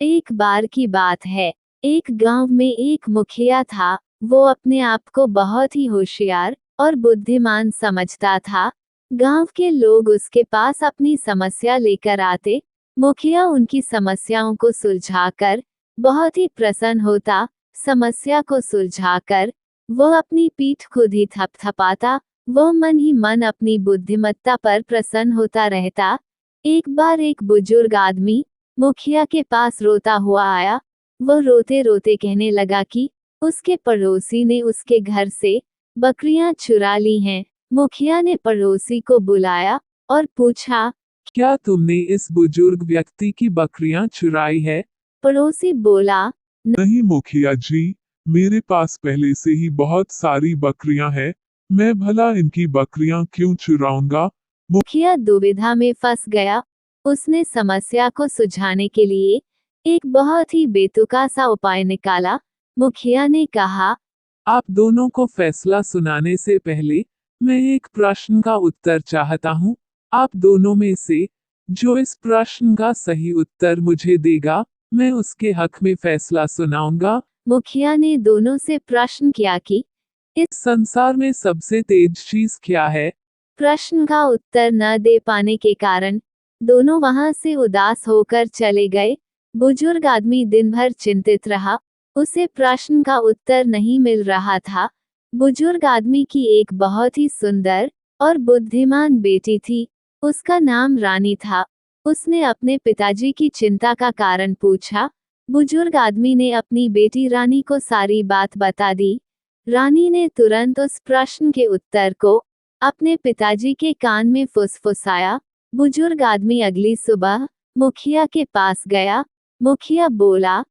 एक बार की बात है, एक गांव में एक मुखिया था। वो अपने आप को बहुत ही होशियार और बुद्धिमान समझता था। गांव के लोग उसके पास अपनी समस्या लेकर आते। मुखिया उनकी समस्याओं को सुलझाकर बहुत ही प्रसन्न होता। समस्या को सुलझाकर वो अपनी पीठ खुद ही थपथपाता। वो मन ही मन अपनी बुद्धिमत्ता पर प्रसन्न होता रहता। एक बार एक बुजुर्ग आदमी मुखिया के पास रोता हुआ आया। वो रोते रोते कहने लगा कि उसके पड़ोसी ने उसके घर से बकरियां चुरा ली हैं। मुखिया ने पड़ोसी को बुलाया और पूछा, क्या तुमने इस बुजुर्ग व्यक्ति की बकरियां चुराई है? पड़ोसी बोला, नहीं मुखिया जी, मेरे पास पहले से ही बहुत सारी बकरियां हैं। मैं भला इनकी बकरियां क्यों चुराऊंगा? मुखिया दुविधा में फंस गया। उसने समस्या को सुलझाने के लिए एक बहुत ही बेतुका सा उपाय निकाला। मुखिया ने कहा, आप दोनों को फैसला सुनाने से पहले मैं एक प्रश्न का उत्तर चाहता हूँ। आप दोनों में से जो इस प्रश्न का सही उत्तर मुझे देगा, मैं उसके हक में फैसला सुनाऊंगा। मुखिया ने दोनों से प्रश्न किया कि इस संसार में सबसे तेज चीज क्या है? प्रश्न का उत्तर न दे पाने के कारण दोनों वहां से उदास होकर चले गए। बुजुर्ग आदमी दिन भर चिंतित रहा। उसे प्रश्न का उत्तर नहीं मिल रहा था। बुजुर्ग आदमी की एक बहुत ही सुंदर और बुद्धिमान बेटी थी। उसका नाम रानी था। उसने अपने पिताजी की चिंता का कारण पूछा। बुजुर्ग आदमी ने अपनी बेटी रानी को सारी बात बता दी। रानी ने तुरंत उस प्रश्न के उत्तर को अपने पिताजी के कान में फुसफुसाया। बुजुर्ग आदमी अगली सुबह मुखिया के पास गया। मुखिया बोला,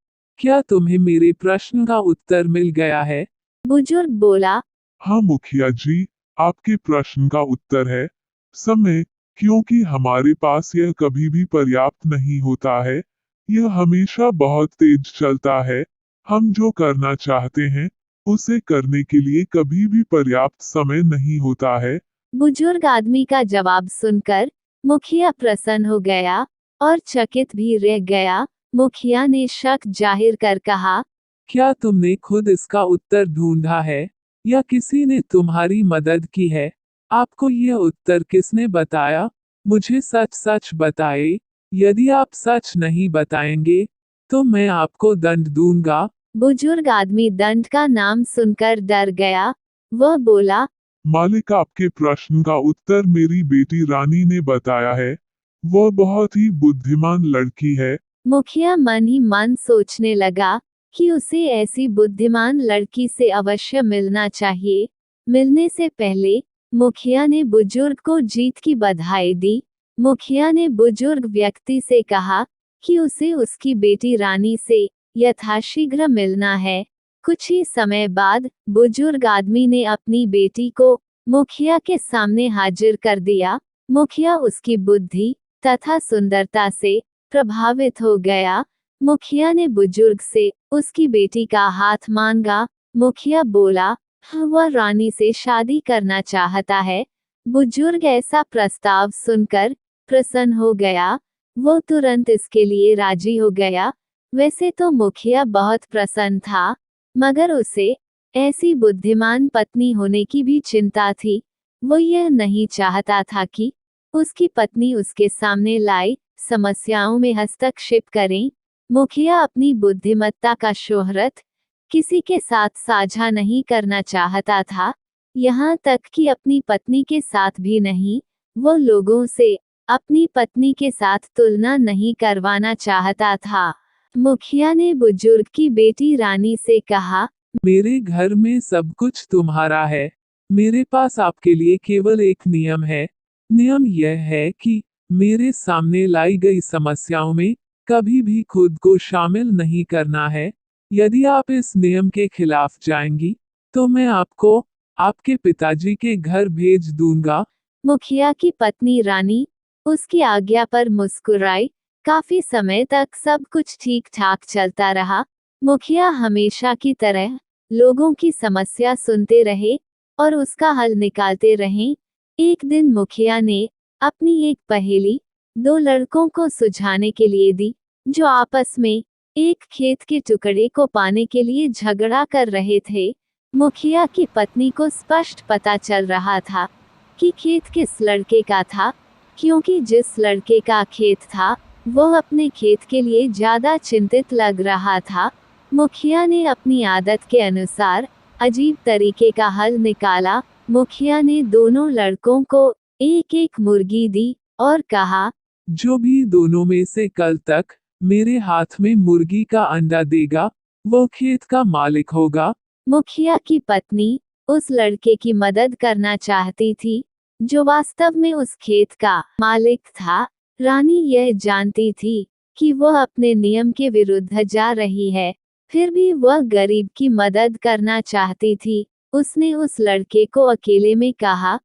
क्या तुम्हें मेरे प्रश्न का उत्तर मिल गया है? बुजुर्ग बोला, हाँ मुखिया जी, आपके प्रश्न का उत्तर है समय। क्योंकि हमारे पास यह कभी भी पर्याप्त नहीं होता है। यह हमेशा बहुत तेज चलता है। हम जो करना चाहते हैं उसे करने के लिए कभी भी पर्याप्त समय नहीं होता है। बुजुर्ग आदमी का जवाब सुनकर मुखिया प्रसन्न हो गया और चकित भी रह गया। मुखिया ने शक जाहिर कर कहा, क्या तुमने खुद इसका उत्तर ढूंढा है या किसी ने तुम्हारी मदद की है? आपको यह उत्तर किसने बताया? मुझे सच सच बताए। यदि आप सच नहीं बताएंगे तो मैं आपको दंड दूंगा। बुजुर्ग आदमी दंड का नाम सुनकर डर गया। वह बोला, मालिक, आपके प्रश्न का उत्तर मेरी बेटी रानी ने बताया है। वह बहुत ही बुद्धिमान लड़की है। मुखिया मन ही मन सोचने लगा कि उसे ऐसी बुद्धिमान लड़की से अवश्य मिलना चाहिए। मिलने से पहले मुखिया ने बुजुर्ग को जीत की बधाई दी। मुखिया ने बुजुर्ग व्यक्ति से कहा कि उसे उसकी बेटी रानी से यथाशीघ्र मिलना है। कुछ ही समय बाद बुजुर्ग आदमी ने अपनी बेटी को मुखिया के सामने हाजिर कर दिया। मुखिया उसकी बुद्धि तथा सुंदरता से प्रभावित हो गया। मुखिया ने बुजुर्ग से उसकी बेटी का हाथ मांगा। मुखिया बोला, वह रानी से शादी करना चाहता है। बुजुर्ग ऐसा प्रस्ताव सुनकर प्रसन्न हो गया। वो तुरंत इसके लिए राजी हो गया। वैसे तो मुखिया बहुत प्रसन्न था, मगर उसे ऐसी बुद्धिमान पत्नी होने की भी चिंता थी। वो यह नहीं चाहता था कि उसकी पत्नी उसके सामने लाई समस्याओं में हस्तक्षेप करें। मुखिया अपनी बुद्धिमत्ता का शोहरत किसी के साथ साझा नहीं करना चाहता था, यहाँ तक कि अपनी पत्नी के साथ भी नहीं। वो लोगों से अपनी पत्नी के साथ तुलना नहीं करवाना चाहता था। मुखिया ने बुजुर्ग की बेटी रानी से कहा, मेरे घर में सब कुछ तुम्हारा है। मेरे पास आपके लिए केवल एक नियम है। नियम यह है कि मेरे सामने लाई गई समस्याओं में कभी भी खुद को शामिल नहीं करना है। यदि आप इस नियम के खिलाफ जाएंगी तो मैं आपको आपके पिताजी के घर भेज दूंगा। मुखिया की पत्नी रानी उसकी आज्ञा पर मुस्कुराई। काफी समय तक सब कुछ ठीक ठाक चलता रहा। मुखिया हमेशा की तरह लोगों की समस्या सुनते रहे और उसका हल निकालते रहे। एक दिन मुखिया ने अपनी एक पहेली दो लड़कों को सुलझाने के लिए दी, जो आपस में एक खेत के टुकड़े को पाने के लिए झगड़ा कर रहे थे। मुखिया की पत्नी को स्पष्ट पता चल रहा था कि खेत किस लड़के का था, क्योंकि जिस लड़के का खेत था वो अपने खेत के लिए ज्यादा चिंतित लग रहा था। मुखिया ने अपनी आदत के अनुसार अजीब तरीके का हल निकाला। मुखिया ने दोनों लड़कों को एक एक मुर्गी दी और कहा, जो भी दोनों में से कल तक मेरे हाथ में मुर्गी का अंडा देगा वो खेत का मालिक होगा। मुखिया की पत्नी उस लड़के की मदद करना चाहती थी जो वास्तव में उस खेत का मालिक था। रानी यह जानती थी कि वह अपने नियम के विरुद्ध जा रही है, फिर भी वह गरीब की मदद करना चाहती थी। उसने उस लड़के को अकेले में कहा,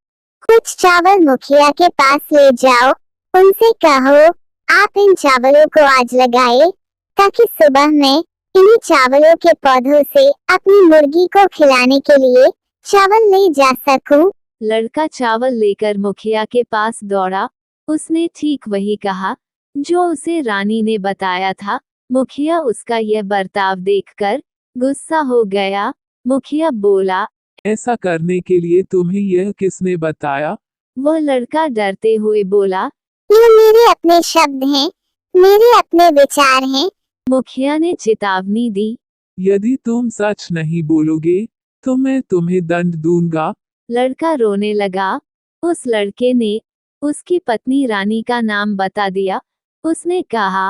कुछ चावल मुखिया के पास ले जाओ, उनसे कहो आप इन चावलों को आज लगाए ताकि सुबह मैं इन्हीं चावलों के पौधों से अपनी मुर्गी को खिलाने के लिए चावल ले जा सकूं। लड़का चावल लेकर मुखिया के पास दौड़ा। उसने ठीक वही कहा जो उसे रानी ने बताया था। मुखिया उसका यह बर्ताव देखकर गुस्सा हो गया। मुखिया बोला, ऐसा करने के लिए तुम्हें यह किसने बताया? वो लड़का डरते हुए बोला, ये मेरे अपने शब्द हैं, मेरे अपने विचार हैं। मुखिया ने चेतावनी दी। यदि तुम सच नहीं बोलोगे तो मैं तुम्हें दंड दूंगा। लड़का रोने लगा। उस लड़के ने उसकी पत्नी रानी का नाम बता दिया। उसने कहा,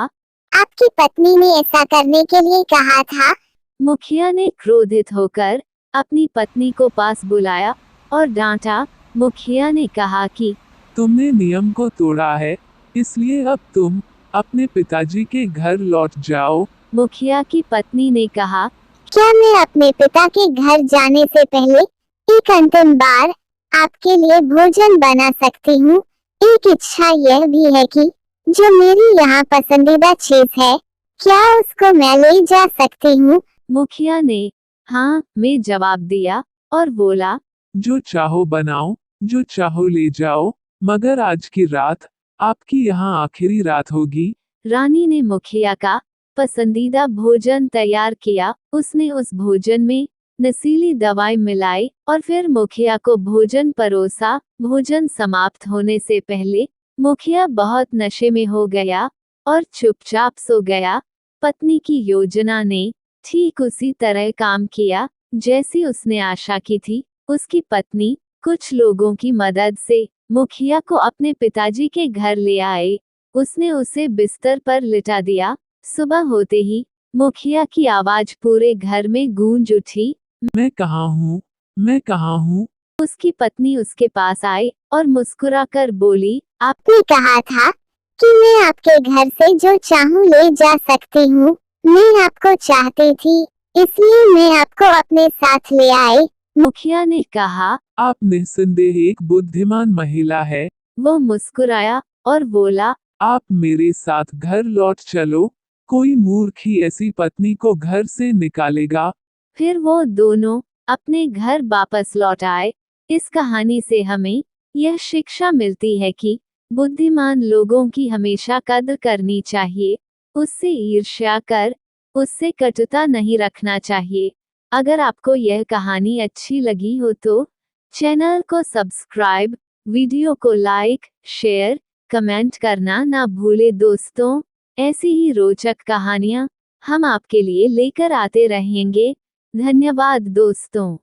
आपकी पत्नी ने ऐसा करने के लिए कहा था। मुखिया ने क्रोधित होकर अपनी पत्नी को पास बुलाया और डांटा। मुखिया ने कहा कि तुमने नियम को तोड़ा है, इसलिए अब तुम अपने पिताजी के घर लौट जाओ। मुखिया की पत्नी ने कहा, क्या मैं अपने पिता के घर जाने से पहले एक अंतिम बार आपके लिए भोजन बना सकती हूँ? एक इच्छा यह भी है कि जो मेरी यहाँ पसंदीदा चीज है, क्या उसको मैं ले जा सकती हूँ? मुखिया ने हाँ में जवाब दिया और बोला, जो चाहो बनाओ, जो चाहो ले जाओ, मगर आज की रात आपकी यहाँ आखिरी रात होगी। रानी ने मुखिया का पसंदीदा भोजन तैयार किया। उसने उस भोजन में नशीली दवाई मिलाई और फिर मुखिया को भोजन परोसा। भोजन समाप्त होने से पहले मुखिया बहुत नशे में हो गया और चुपचाप सो गया। पत्नी की योजना ने ठीक उसी तरह काम किया जैसी उसने आशा की थी। उसकी पत्नी कुछ लोगों की मदद से मुखिया को अपने पिताजी के घर ले आए। उसने उसे बिस्तर पर लिटा दिया। सुबह होते ही मुखिया की आवाज पूरे घर में गूंज उठी, मैं कहाँ हूँ, मैं कहाँ हूँ? उसकी पत्नी उसके पास आई और मुस्कुराकर बोली, आपने कहा था कि मैं आपके घर से जो चाहूँ ले जा सकती हूँ। मैं आपको चाहती थी, इसलिए मैं आपको अपने साथ ले आई। मुखिया ने कहा। आप निस्संदेह एक बुद्धिमान महिला है। वो मुस्कुराया और बोला, आप मेरे साथ घर लौट चलो। कोई मूर्ख ही ऐसी पत्नी को घर से निकालेगा। फिर वो दोनों अपने घर वापस लौट आए। इस कहानी से हमें यह शिक्षा मिलती है कि बुद्धिमान लोगों की हमेशा कद्र करनी चाहिए। उससे ईर्ष्या कर उससे कटुता नहीं रखना चाहिए। अगर आपको यह कहानी अच्छी लगी हो तो चैनल को सब्सक्राइब, वीडियो को लाइक, शेयर, कमेंट करना ना भूले दोस्तों। ऐसी ही रोचक कहानियाँ हम आपके लिए लेकर आते रहेंगे। धन्यवाद दोस्तों।